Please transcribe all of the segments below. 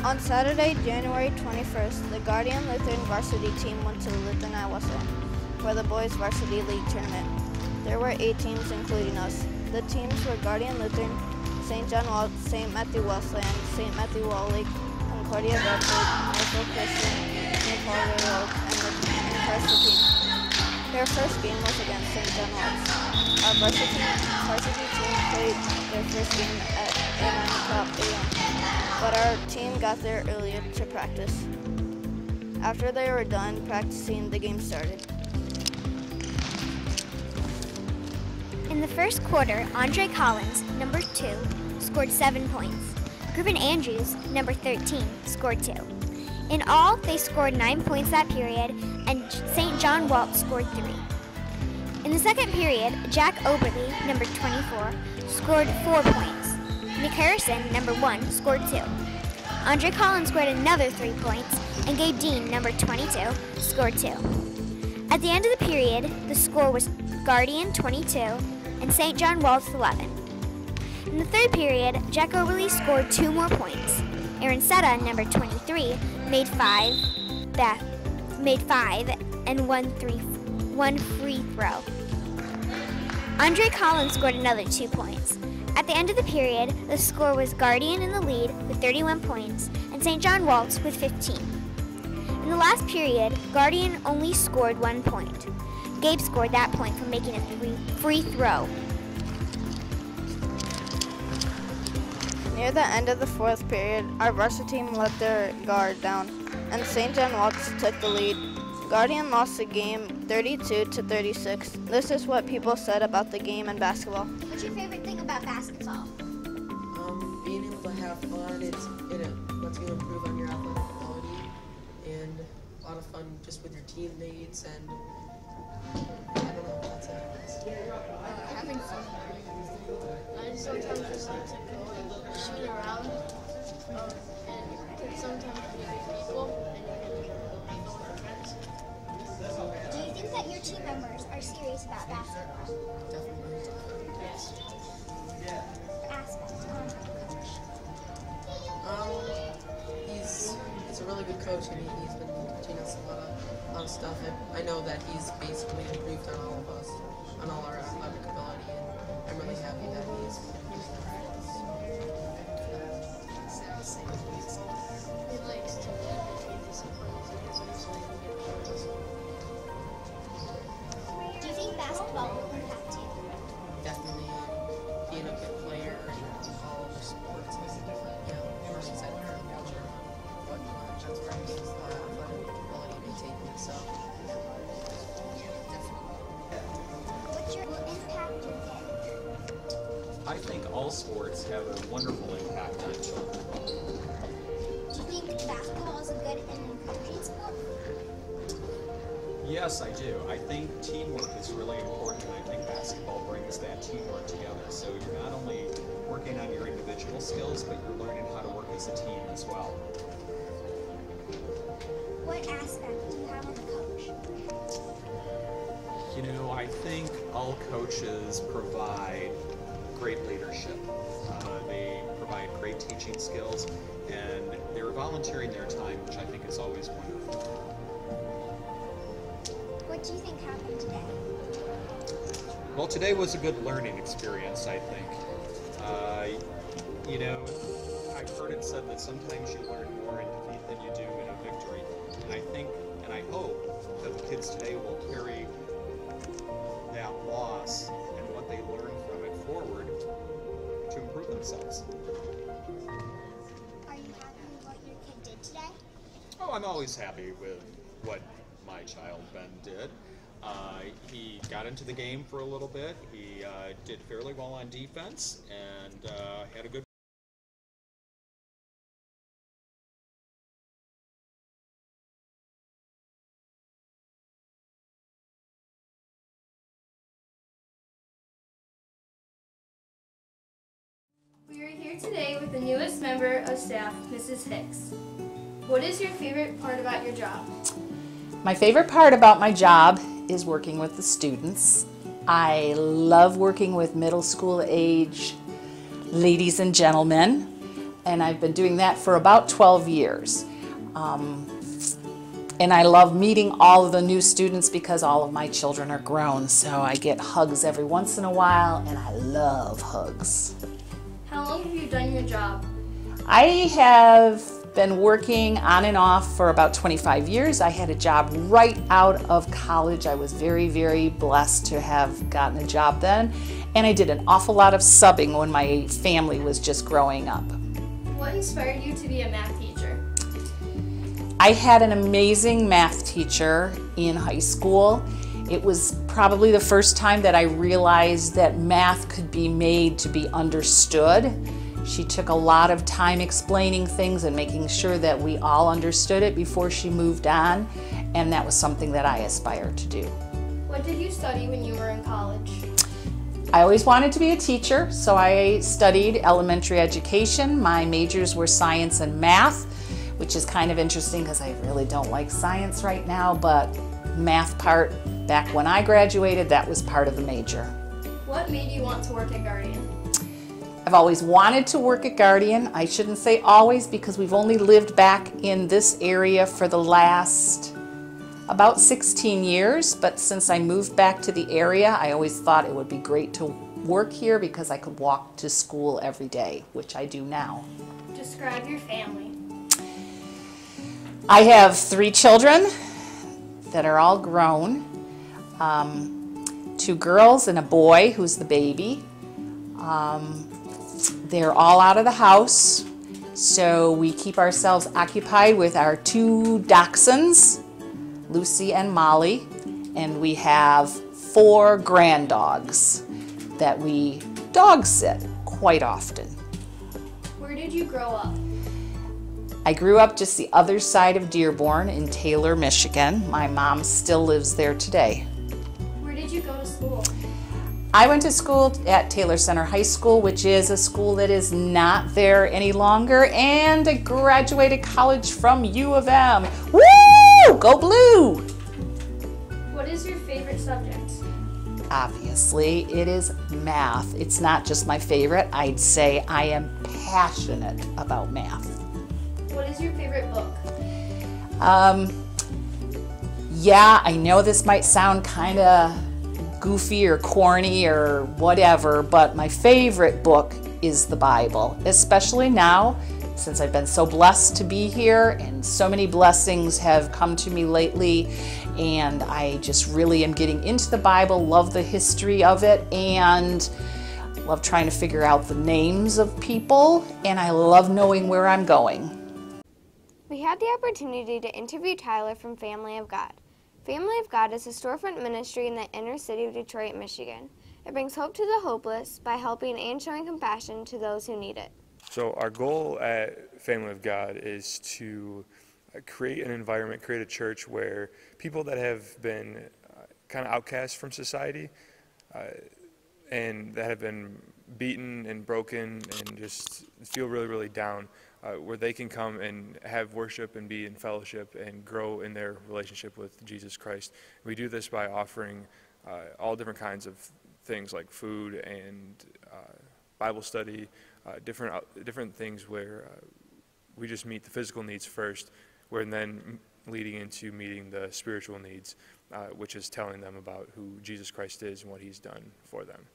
On Saturday, January 21st, the Guardian Lutheran varsity team went to Lutheran at Wesleyan for the boys varsity league tournament. There were 8 teams, including us. The teams were Guardian Lutheran, St. John Walt, St. Matthew Wesleyan, St. Matthew Wallach, Concordia Redford, Norfolk Christian, New Paul Railroad, and Christ the King. Their first game was against St. John Walt. Our varsity team played their first game at 9 a.m. But our team got there earlier to practice. After they were done practicing, the game started. In the first quarter, Andre Collins, number 2, scored 7 points. Griffin Andrews, number 13, scored 2. In all, they scored 9 points that period, and St. John Walt scored 3. In the second period, Jack Oberly, number 24, scored 4 points. Nick Harrison, number 1, scored 2. Andre Collins scored another 3 points, and Gabe Dean, number 22, scored 2. At the end of the period, the score was Guardian 22 and St. John Walt 11. In the third period, Jack Oberly scored 2 more points. Aaron Setta, number 23, made 5 and one free throw. Andre Collins scored another 2 points. At the end of the period, the score was Guardian in the lead with 31 points and St. John Walt with 15. In the last period, Guardian only scored 1 point. Gabe scored that point from making a free throw. Near the end of the fourth period, our varsity team let their guard down, and St. John Walt took the lead. Guardian lost the game 32-36. This is what people said about the game and basketball. What's your favorite thing about basketball? Being able to have fun. It lets you improve on your athletic ability, and a lot of fun just with your teammates, and I don't know, that's it. Having fun. I sometimes just like to go and shoot around, and sometimes you meet people, and you can go with friends. Do you think that your team members are serious about basketball? Definitely. Yes. Aspect of He's a really good coach, and he's been teaching us a lot of stuff. I know that he's basically improved on all of us, on all our athletic ability, and I'm really happy that he's using practice. He likes to be disciplined because so he can get points. Do you think basketball will impact you? Definitely being a good player in all of the sports is, first inside the culture, but that's where his athletic ability may take me, so. What's your impact you get? I think all sports have a wonderful impact on children. Do you think basketball is a good and encouraging sport? Yes, I do. I think teamwork is really important, and I think basketball brings that teamwork together. So you're not only working on your individual skills, but you're learning how to work as a team as well. What aspect do you have of a coach? You know, I think all coaches provide great leadership. They provide great teaching skills, and they're volunteering their time, which I think is always wonderful. What do you think happened today? Well, today was a good learning experience, I think. You know, I've heard it said that sometimes you learn more in defeat than you do in a victory. And I think, and I hope, that the kids today will carry that loss and what they learned from it forward to improve themselves. Are you happy with what your kid did today? Oh, I'm always happy with what my child Ben did. He got into the game for a little bit. He did fairly well on defense and had a good. We are here today with the newest member of staff, Mrs. Hicks. What is your favorite part about your job? My favorite part about my job is working with the students. I love working with middle school age ladies and gentlemen, and I've been doing that for about 12 years. And I love meeting all of the new students because all of my children are grown, so I get hugs every once in a while, and I love hugs. How long have you done your job? I have been working on and off for about 25 years. I had a job right out of college. I was very, very blessed to have gotten a job then, and I did an awful lot of subbing when my family was just growing up. What inspired you to be a math teacher? I had an amazing math teacher in high school. It was probably the first time that I realized that math could be made to be understood. She took a lot of time explaining things and making sure that we all understood it before she moved on, and that was something that I aspired to do. What did you study when you were in college? I always wanted to be a teacher, so I studied elementary education. My majors were science and math, which is kind of interesting because I really don't like science right now, but math part, back when I graduated, that was part of the major. What made you want to work at Guardian? I've always wanted to work at Guardian. I shouldn't say always because we've only lived back in this area for the last about 16 years, but since I moved back to the area, I always thought it would be great to work here because I could walk to school every day, which I do now. Describe your family. I have 3 children that are all grown, 2 girls and a boy who's the baby. They're all out of the house, so we keep ourselves occupied with our 2 dachshunds, Lucy and Molly, and we have 4 grand dogs that we dog sit quite often. Where did you grow up? I grew up just the other side of Dearborn in Taylor, Michigan. My mom still lives there today. Where did you go to school? I went to school at Taylor Center High School, which is a school that is not there any longer, and I graduated college from U of M. Woo! Go Blue! What is your favorite subject? Obviously, it is math. It's not just my favorite. I'd say I am passionate about math. What is your favorite book? Yeah, I know this might sound kind of goofy or corny or whatever, but my favorite book is the Bible, especially now since I've been so blessed to be here and so many blessings have come to me lately, and I just really am getting into the Bible, love the history of it, and love trying to figure out the names of people, and I love knowing where I'm going. We had the opportunity to interview Tyler from Family of God. Family of God is a storefront ministry in the inner city of Detroit, Michigan. It brings hope to the hopeless by helping and showing compassion to those who need it. So our goal at Family of God is to create an environment, create a church where people that have been kind of outcast from society and that have been beaten and broken and just feel really, really down, where they can come and have worship and be in fellowship and grow in their relationship with Jesus Christ. We do this by offering all different kinds of things like food and Bible study, different things where we just meet the physical needs first, where then leading into meeting the spiritual needs, which is telling them about who Jesus Christ is and what he's done for them.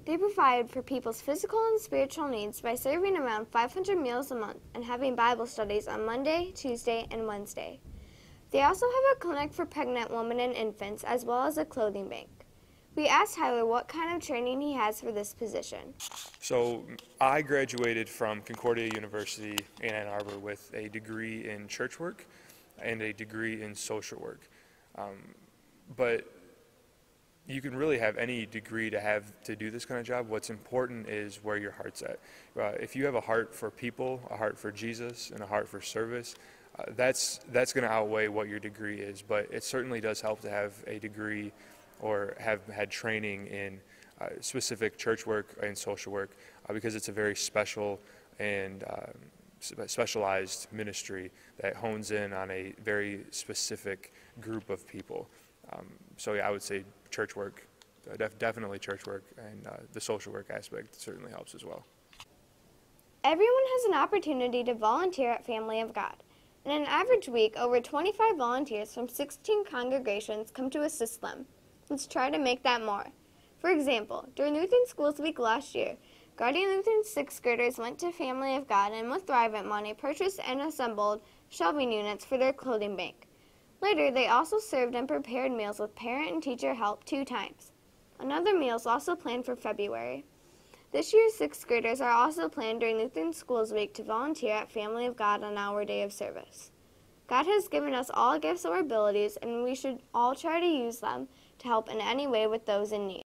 They provide for people's physical and spiritual needs by serving around 500 meals a month and having Bible studies on Monday, Tuesday, and Wednesday. They also have a clinic for pregnant women and infants, as well as a clothing bank. We asked Tyler what kind of training he has for this position. So I graduated from Concordia University in Ann Arbor with a degree in church work and a degree in social work. But you can really have any degree to do this kind of job. What's important is where your heart's at. If you have a heart for people, a heart for Jesus, and a heart for service, that's going to outweigh what your degree is. But it certainly does help to have a degree or have had training in specific church work and social work because it's a very special and specialized ministry that hones in on a very specific group of people. So yeah, I would say church work, definitely church work, and the social work aspect certainly helps as well. Everyone has an opportunity to volunteer at Family of God. In an average week, over 25 volunteers from 16 congregations come to assist them. Let's try to make that more. For example, during Lutheran Schools Week last year, Guardian Lutheran 6th graders went to Family of God and with Thrive It money purchased and assembled shelving units for their clothing bank. Later, they also served and prepared meals with parent and teacher help 2 times. Another meal is also planned for February. This year's 6th graders are also planned during Lutheran Schools Week to volunteer at Family of God on our day of service. God has given us all gifts or abilities, and we should all try to use them to help in any way with those in need.